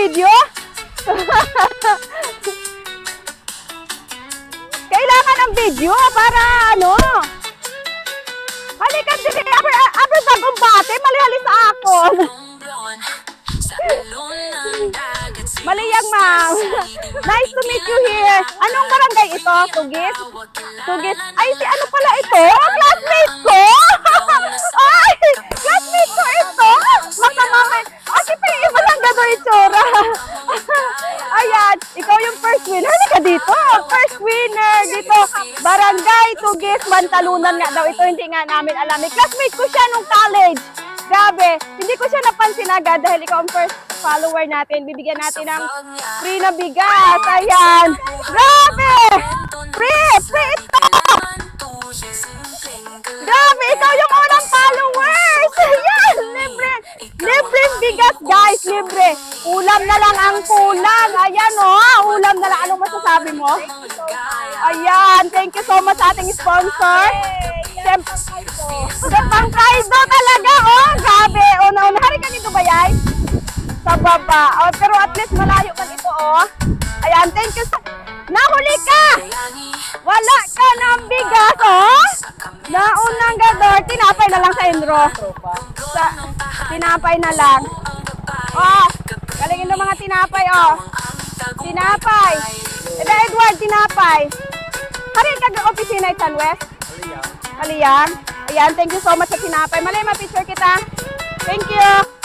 video? Kailangan ng video para ano? Halika dili, aber bagong bate, malihali sa akon. Maliyang ma'am. Nice to meet you here. Anong barangay ito? Tugis? Tugis. Ay, si ano pala ito? Classmate ko! Ay, classmate ko ito! Makamamay. Kasi pa yung iba lang gano'n itsura. Ayan, ikaw yung first winner. Halika dito. First winner dito. Barangay Tugis, Bantalunan nga daw. Ito hindi nga namin alam. Classmate ko siya nung college. Grabe, hindi ko siya napansin agad dahil ikaw ang first follower natin. Bibigyan natin ng free na bigas. Ayan. Grabe! Free! Free ito! Grabe, ikaw yung unang followers! Ayan! Libre! Libreng bigas, guys! Libre! Ulam na lang ang kulang. Ayan, oh! Ulam na lang. Anong masasabi mo? Ayan! Thank you so much sa ating sponsor. Sa Pangkaido talaga, oh! Grabe! Una-una. Hari ka nito ba, yay? Sa baba. Oh, pero at least malayo man ito, oh. Ayan, thank you. Nahuli ka! Wala ka ng bigas, oh! Naunang gador. Tinapay na lang sa Enro. Tinapay na lang. Oh, galingin ng mga tinapay, oh. Tinapay. Eda Edward, tinapay. Hari ka opisina San West? Aliyang. Ayan, thank you so much sa tinapay. Malay, ma-picture kita. Thank you.